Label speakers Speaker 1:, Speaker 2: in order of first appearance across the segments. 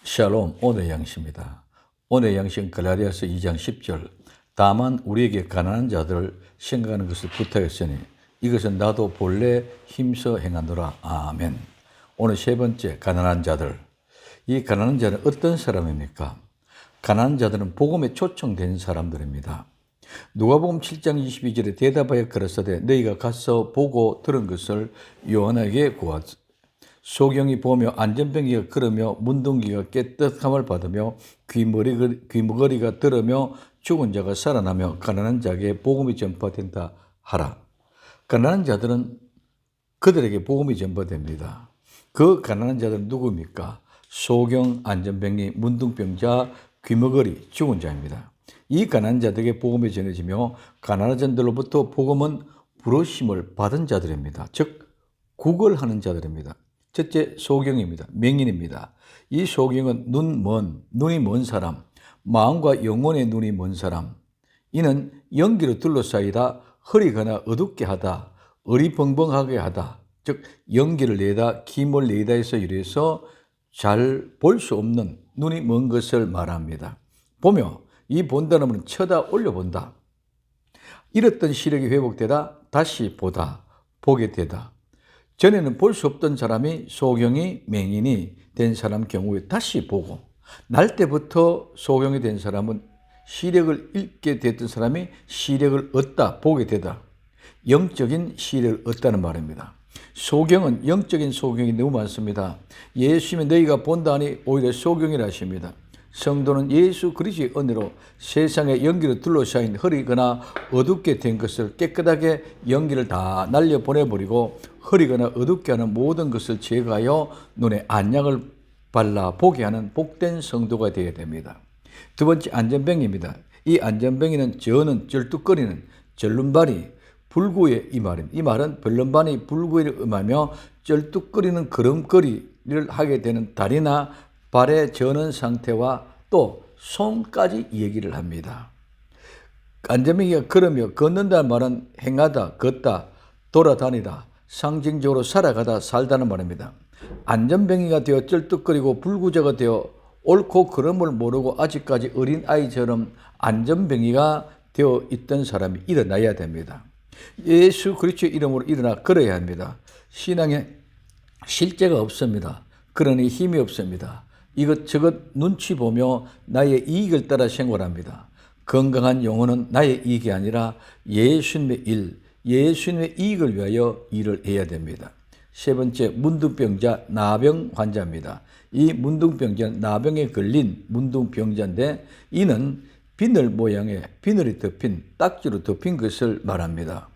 Speaker 1: 샬롬, 오늘의 양식입니다. 오늘의 양식은 갈라디아서 2장 10절. 다만 우리에게 가난한 자들을 생각하는 것을 부탁했으니 이것은 나도 본래 힘써 행하노라. 아멘. 오늘 세 번째, 가난한 자들. 이 가난한 자는 어떤 사람입니까? 가난한 자들은 복음에 초청된 사람들입니다. 누가복음 7장 22절에 대답하여 가라사대 너희가 가서 보고 들은 것을 요한에게 구하라. 소경이 보며 안전병이가 걸으며 문둥기가 깨끗함을 받으며 귀머거리가 들으며 죽은 자가 살아나며 가난한 자에게 복음이 전파된다 하라. 가난한 자들은 그들에게 복음이 전파됩니다. 그 가난한 자들은 누구입니까? 소경, 안전병이, 문둥병자, 귀머거리, 죽은 자입니다. 이 가난한 자들에게 복음이 전해지며 가난한 자들로부터 복음은 부르심을 받은 자들입니다. 즉 구걸하는 자들입니다. 첫째, 소경입니다. 맹인입니다. 이 소경은 눈이 먼 사람, 마음과 영혼의 눈이 먼 사람. 이는 연기로 둘러싸이다, 흐리거나 어둡게 하다, 어리벙벙하게 하다, 즉 연기를 내다, 김을 내다 해서 이래서 잘 볼 수 없는 눈이 먼 것을 말합니다. 보며 이 본다는 말은 쳐다 올려본다. 잃었던 시력이 회복되다, 다시 보다, 보게 되다. 전에는 볼 수 없던 사람이 소경이 맹인이 된 사람 경우에 다시 보고, 날 때부터 소경이 된 사람은 시력을 잃게 됐던 사람이 시력을 얻다, 보게 되다. 영적인 시력을 얻다는 말입니다. 소경은 영적인 소경이 너무 많습니다. 예수님이 너희가 본다니 오히려 소경이라 하십니다. 성도는 예수 그리스도의 은혜로 세상의 연기로 둘러싸인 흐리거나 어둡게 된 것을 깨끗하게 연기를 다 날려보내버리고 흐리거나 어둡게 하는 모든 것을 제거하여 눈에 안약을 발라 보게 하는 복된 성도가 되어야 됩니다. 두 번째, 안전병입니다. 이 안전병이는 저는 절뚝거리는 절름발이 불구의 이 말입니다. 이 말은 별름반이 불구를 의미하며 절뚝거리는 걸음걸이를 하게 되는 다리나 발의 저는 상태와 또 손까지 얘기를 합니다. 안전병이가 걸으며 걷는다는 말은 행하다, 걷다, 돌아다니다, 상징적으로 살아가다, 살다는 말입니다. 안전병이가 되어 쩔뚝거리고 불구자가 되어 옳고 그름을 모르고 아직까지 어린 아이처럼 안전병이가 되어 있던 사람이 일어나야 됩니다. 예수 그리스도의 이름으로 일어나 걸어야 합니다. 신앙에 실제가 없습니다. 그러니 힘이 없습니다. 이것저것 눈치 보며 나의 이익을 따라 생활합니다. 건강한 영혼은 나의 이익이 아니라 예수님의 일, 예수님의 이익을 위하여 일을 해야 됩니다. 세 번째, 문둥병자, 나병 환자입니다. 이 문둥병자는 나병에 걸린 문둥병자인데 이는 비늘 모양의 비늘이 덮인 딱지로 덮인 것을 말합니다.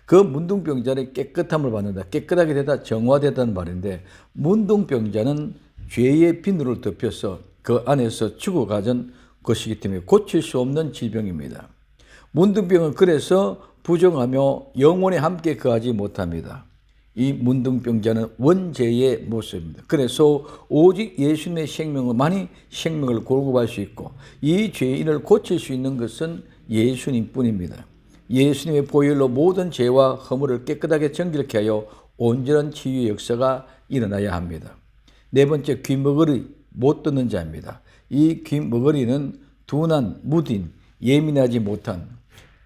Speaker 1: 그 문둥병자는 깨끗함을 받는다, 깨끗하게 되다, 정화되다는 말인데 문둥병자는 죄의 비늘을 덮여서 그 안에서 죽어가던 것이기 때문에 고칠 수 없는 질병입니다. 문둥병은 그래서 부정하며 영원히 함께 거하지 못합니다. 이 문둥병자는 원죄의 모습입니다. 그래서 오직 예수님의 생명만이 생명을 골고할 수 있고 이 죄인을 고칠 수 있는 것은 예수님 뿐입니다. 예수님의 보혈로 모든 죄와 허물을 깨끗하게 정결케 하여 온전한 치유의 역사가 일어나야 합니다. 네 번째, 귀머거리 못 듣는 자입니다. 이 귀머거리는 둔한, 무딘, 예민하지 못한,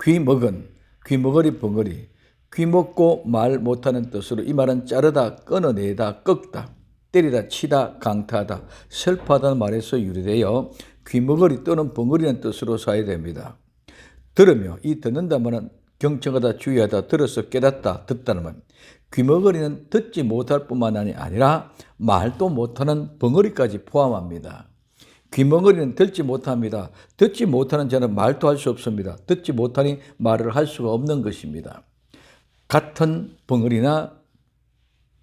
Speaker 1: 귀머거리 벙어리, 귀먹고 말 못하는 뜻으로 이 말은 자르다, 끊어내다, 꺾다, 때리다, 치다, 강타하다, 슬퍼하다는 말에서 유래되어 귀머거리 또는 벙어리라는 뜻으로 사용됩니다. 들으며, 이 듣는다 말은 경청하다, 주의하다, 들어서 깨닫다, 듣다는 말. 귀머거리는 듣지 못할 뿐만 아니라 말도 못하는 벙어리까지 포함합니다. 귀머거리는 듣지 못합니다. 듣지 못하는 자는 말도 할 수 없습니다. 듣지 못하니 말을 할 수가 없는 것입니다. 같은 벙어리나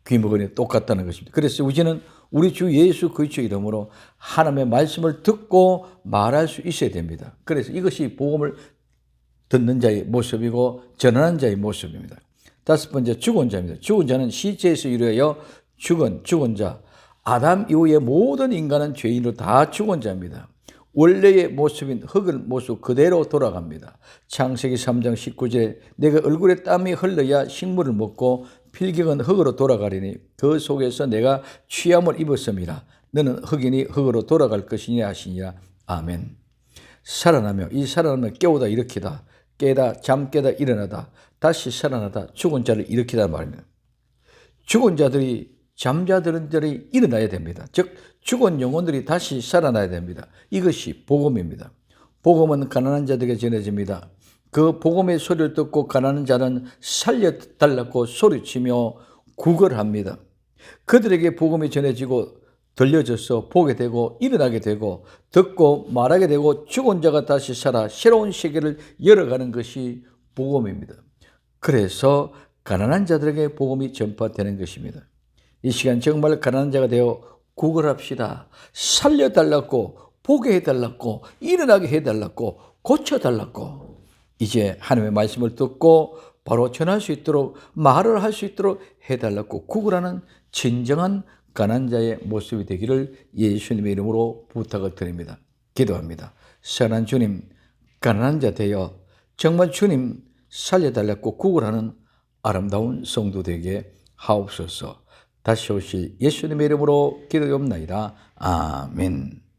Speaker 1: 귀머거리는 똑같다는 것입니다. 그래서 우리는 우리 주 예수 그리스도 이름으로 하나님의 말씀을 듣고 말할 수 있어야 됩니다. 그래서 이것이 복음을 듣는 자의 모습이고 전하는 자의 모습입니다. 다섯 번째, 죽은 자입니다. 죽은 자는 시체에서 이루어져 죽은 자. 아담 이후의 모든 인간은 죄인으로 다 죽은 자입니다. 원래의 모습인 흙의 모습 그대로 돌아갑니다. 창세기 3장 19절에 내가 얼굴에 땀이 흘러야 식물을 먹고 필경은 흙으로 돌아가리니 그 속에서 내가 취함을 입었습니다. 너는 흙이니 흙으로 돌아갈 것이니 하시니라. 아멘. 살아나며 이 살아나며 깨우다 일으키다 깨다 잠 깨다 일어나다 다시 살아나다 죽은 자를 일으키다 말입니다. 죽은 자들이 잠자들은들이 일어나야 됩니다. 즉 죽은 영혼들이 다시 살아나야 됩니다. 이것이 복음입니다. 복음은 가난한 자들에게 전해집니다. 그 복음의 소리를 듣고 가난한 자는 살려달라고 소리치며 구걸합니다. 그들에게 복음이 전해지고 들려져서 보게 되고 일어나게 되고 듣고 말하게 되고 죽은 자가 다시 살아 새로운 세계를 열어가는 것이 복음입니다. 그래서 가난한 자들에게 복음이 전파되는 것입니다. 이 시간 정말 가난한 자가 되어 구걸합시다. 살려달라고, 보게 해달라고, 일어나게 해달라고, 고쳐달라고. 이제 하나님의 말씀을 듣고 바로 전할 수 있도록, 말을 할 수 있도록 해달라고 구걸하는 진정한 가난한 자의 모습이 되기를 예수님의 이름으로 부탁을 드립니다. 기도합니다. 선한 주님, 가난한 자 되어 정말 주님 살려달라고 구걸하는 아름다운 성도 되게 하옵소서. 다시 오실 예수님의 이름으로 기도하옵나이다. 아멘.